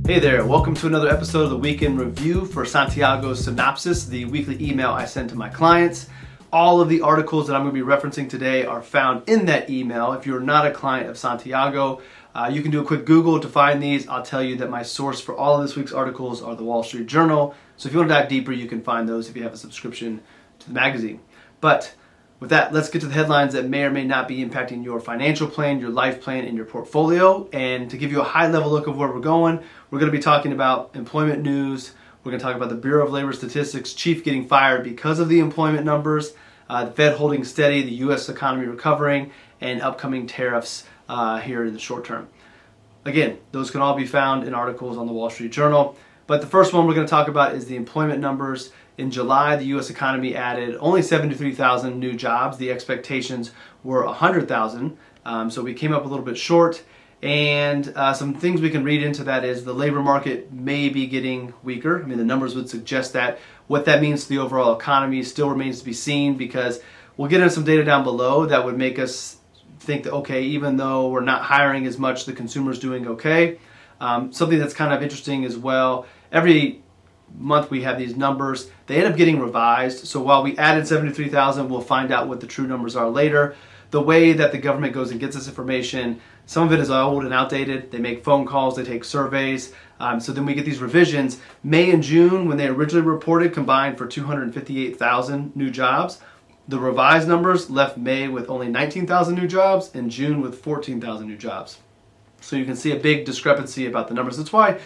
Hey there, welcome to another episode of the Weekend Review for Santiago Synopsis, the weekly email I send to my clients. All of the articles that I'm going to be referencing today are found in that email. If you're not a client of Santiago, you can do a quick Google to find these. I'll tell you that my source for all of this week's articles are the Wall Street Journal. So if you want to dive deeper, you can find those if you have a subscription to the magazine. But with that, let's get to the headlines that may or may not be impacting your financial plan, your life plan, and your portfolio. And to give you a high-level look of where we're going, we're going to be talking about employment news. We're going to talk about the Bureau of Labor Statistics chief getting fired because of the employment numbers, the Fed holding steady, the U.S. economy recovering, and upcoming tariffs here in the short term. Again, those can all be found in articles on the Wall Street Journal. But the first one we're going to talk about is the employment numbers. In July, the U.S. economy added only 73,000 new jobs. The expectations were 100,000, so we came up a little bit short. And some things we can read into that is the labor market may be getting weaker. I mean, the numbers would suggest that. What that means to the overall economy still remains to be seen, because we'll get into some data down below that would make us think that, okay, even though we're not hiring as much, the consumer's doing okay. Something that's kind of interesting as well, every month we have these numbers. They end up getting revised. So while we added 73,000, we'll find out what the true numbers are later. The way that the government goes and gets this information, some of it is old and outdated. They make phone calls, they take surveys. So then we get these revisions. May and June, when they originally reported, combined for 258,000 new jobs. The revised numbers left May with only 19,000 new jobs and June with 14,000 new jobs. So you can see a big discrepancy about the numbers. That's why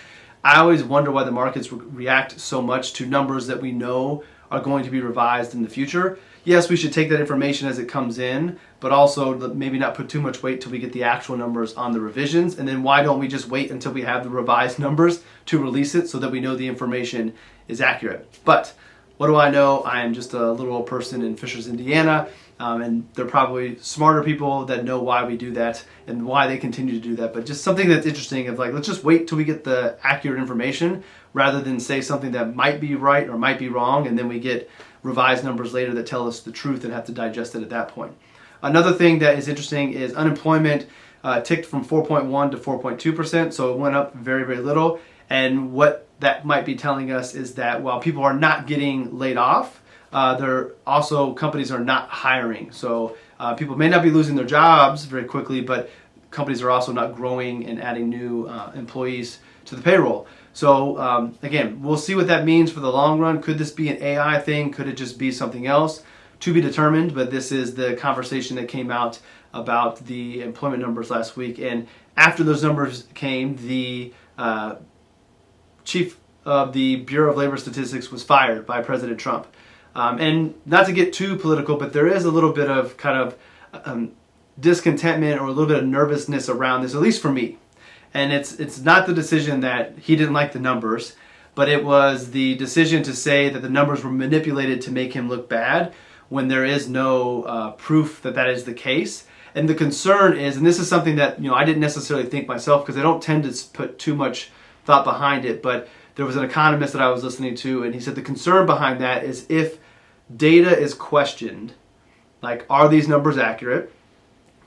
I always wonder why the markets react so much to numbers that we know are going to be revised in the future. Yes, we should take that information as it comes in, but also maybe not put too much weight till we get the actual numbers on the revisions. And then why don't we just wait until we have the revised numbers to release it so that we know the information is accurate? But what do I know? I am just a little old person in Fishers, Indiana. And they're probably smarter people that know why we do that and why they continue to do that. But just something that's interesting of like, let's just wait till we get the accurate information rather than say something that might be right or might be wrong, and then we get revised numbers later that tell us the truth and have to digest it at that point. Another thing that is interesting is unemployment ticked from 4.1 to 4.2%, so it went up very, very little. And what that might be telling us is that while people are not getting laid off, companies are not hiring. So people may not be losing their jobs very quickly, but companies are also not growing and adding new employees to the payroll. So again, we'll see what that means for the long run. Could this be an AI thing? Could it just be something else? To be determined, but this is the conversation that came out about the employment numbers last week. And after those numbers came, the chief of the Bureau of Labor Statistics was fired by President Trump. And not to get too political, but there is a little bit of kind of discontentment or a little bit of nervousness around this, at least for me. And it's not the decision that he didn't like the numbers, but it was the decision to say that the numbers were manipulated to make him look bad when there is no proof that that is the case. And the concern is, and this is something that I didn't necessarily think myself because I don't tend to put too much thought behind it, but there was an economist that I was listening to, and he said the concern behind that is if data is questioned, like, are these numbers accurate?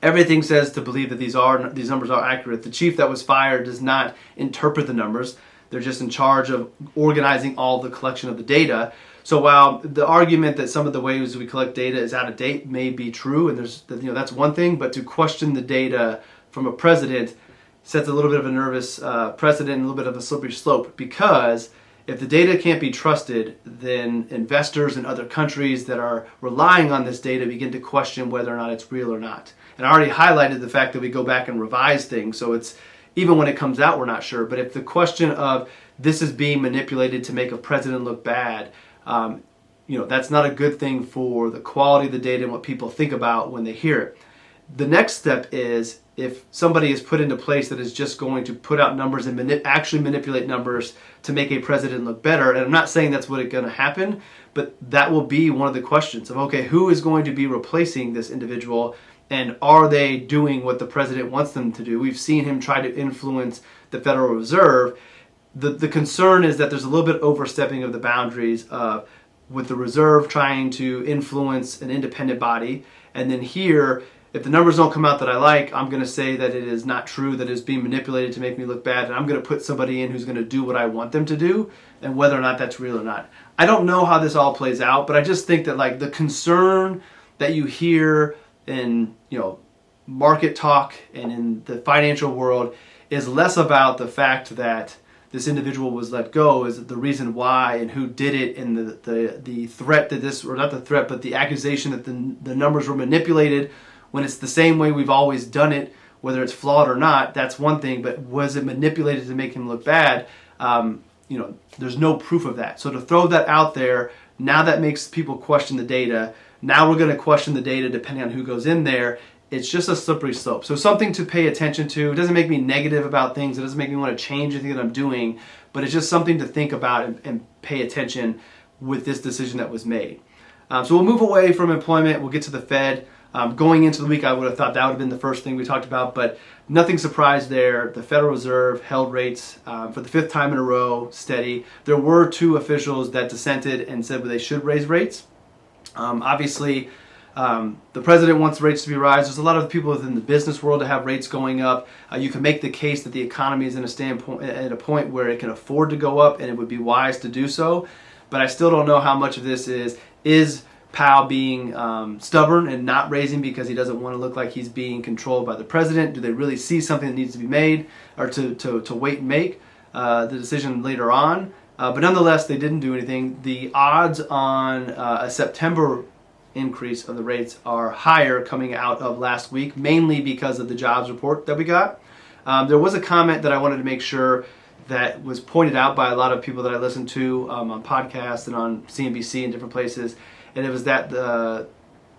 Everything says to believe that these numbers are accurate. The chief that was fired does not interpret the numbers. They're just in charge of organizing all the collection of the data. So while the argument that some of the ways we collect data is out of date may be true, and that's one thing, but to question the data from a president sets a little bit of a nervous precedent and a little bit of a slippery slope, because if the data can't be trusted, then investors in other countries that are relying on this data begin to question whether or not it's real or not. And I already highlighted the fact that we go back and revise things, so it's even when it comes out, we're not sure. But if the question of this is being manipulated to make a president look bad, that's not a good thing for the quality of the data and what people think about when they hear it. The next step is if somebody is put into place that is just going to put out numbers and actually manipulate numbers to make a president look better, and I'm not saying that's what's going to happen, but that will be one of the questions of, okay, who is going to be replacing this individual, and are they doing what the president wants them to do? We've seen him try to influence the Federal Reserve. The concern is that there's a little bit overstepping of the boundaries with the Reserve trying to influence an independent body, and then here if the numbers don't come out that I like, I'm going to say that it is not true, that it's being manipulated to make me look bad, and I'm going to put somebody in who's going to do what I want them to do, and whether or not that's real or not. I don't know how this all plays out, but I just think that like the concern that you hear in, market talk and in the financial world is less about the fact that this individual was let go, is the reason why and who did it, and the threat that this, or not the threat, but the accusation that the numbers were manipulated when it's the same way we've always done it, whether it's flawed or not. That's one thing, but was it manipulated to make him look bad? There's no proof of that. So to throw that out there, now that makes people question the data. Now we're going to question the data depending on who goes in there. It's just a slippery slope. So something to pay attention to. It doesn't make me negative about things. It doesn't make me want to change anything that I'm doing, but it's just something to think about and pay attention with this decision that was made. So we'll move away from employment. We'll get to the Fed. Going into the week, I would have thought that would have been the first thing we talked about, but nothing surprised there. The Federal Reserve held rates for the 5th time in a row, steady. There were 2 officials that dissented and said they should raise rates. Obviously, the president wants rates to be raised. There's a lot of people within the business world to have rates going up. You can make the case that the economy is at a point where it can afford to go up, and it would be wise to do so. But I still don't know how much of this is Powell being stubborn and not raising because he doesn't want to look like he's being controlled by the president. Do they really see something that needs to be made, or to wait and make the decision later on? But nonetheless, they didn't do anything. The odds on a September increase of the rates are higher coming out of last week, mainly because of the jobs report that we got. There was a comment that I wanted to make sure that was pointed out by a lot of people that I listened to on podcasts and on CNBC and different places, and it was that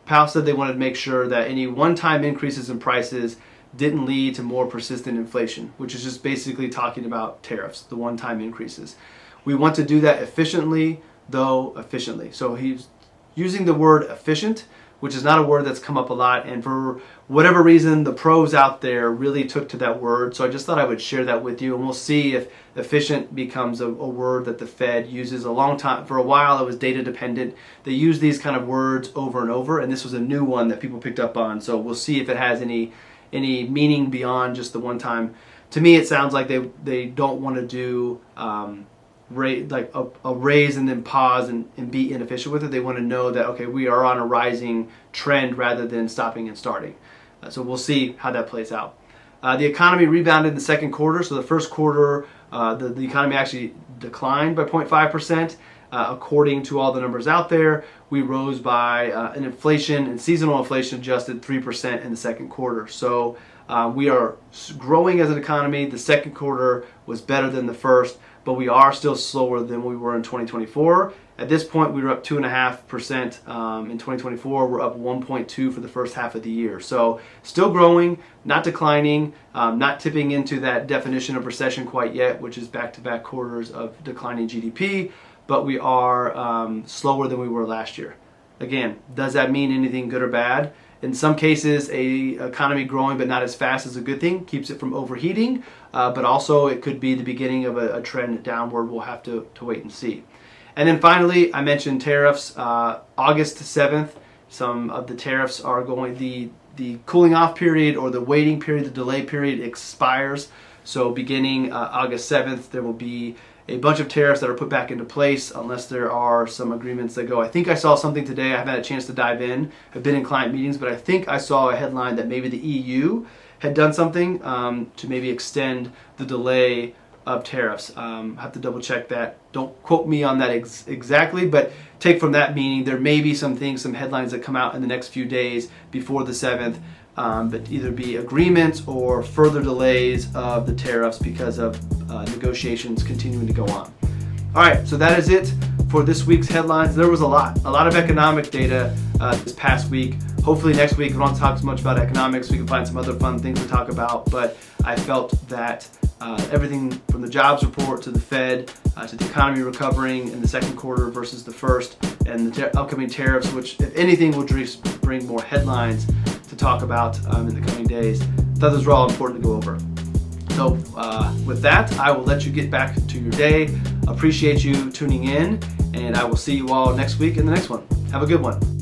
Powell said they wanted to make sure that any one-time increases in prices didn't lead to more persistent inflation, which is just basically talking about tariffs, the one-time increases. We want to do that efficiently. So he's using the word efficient, which is not a word that's come up a lot, and for whatever reason, the pros out there really took to that word, so I just thought I would share that with you, and we'll see if efficient becomes a word that the Fed uses a long time. For a while, it was data dependent. They use these kind of words over and over, and this was a new one that people picked up on, so we'll see if it has any meaning beyond just the one time. To me, it sounds like they don't want to do like a raise and then pause and be inefficient with it. They want to know that, okay, we are on a rising trend rather than stopping and starting. So we'll see how that plays out. The economy rebounded in the second quarter. So the first quarter, the economy actually declined by 0.5%. According to all the numbers out there, we rose by an inflation and seasonal inflation adjusted 3% in the second quarter. So we are growing as an economy. The second quarter was better than the first, but we are still slower than we were in 2024. At this point, we were up 2.5% in 2024. We're up 1.2 for the first half of the year. So still growing, not declining, not tipping into that definition of recession quite yet, which is back-to-back quarters of declining GDP, but we are slower than we were last year. Again, does that mean anything good or bad? In some cases, a economy growing but not as fast is a good thing, keeps it from overheating, but also it could be the beginning of a trend downward. We'll have to wait and see. And then finally, I mentioned tariffs. August 7th, some of the tariffs are going, the cooling off period or the waiting period, the delay period expires. So beginning August 7th, there will be a bunch of tariffs that are put back into place unless there are some agreements that go. I think I saw something today. I haven't had a chance to dive in. I've been in client meetings, but I think I saw a headline that maybe the EU had done something to maybe extend the delay of tariffs. I have to double check that. Don't quote me on that exactly, but take from that meaning there may be some things, some headlines that come out in the next few days before the 7th, but either be agreements or further delays of the tariffs because of negotiations continuing to go on. All right, so that is it for this week's headlines. There was a lot of economic data this past week. Hopefully next week we don't talk as much about economics. We can find some other fun things to talk about, but I felt that everything from the jobs report to the Fed to the economy recovering in the second quarter versus the first, and the upcoming tariffs, which if anything will bring more headlines to talk about in the coming days. I thought those were all important to go over. So with that, I will let you get back to your day. Appreciate you tuning in, and I will see you all next week in the next one. Have a good one.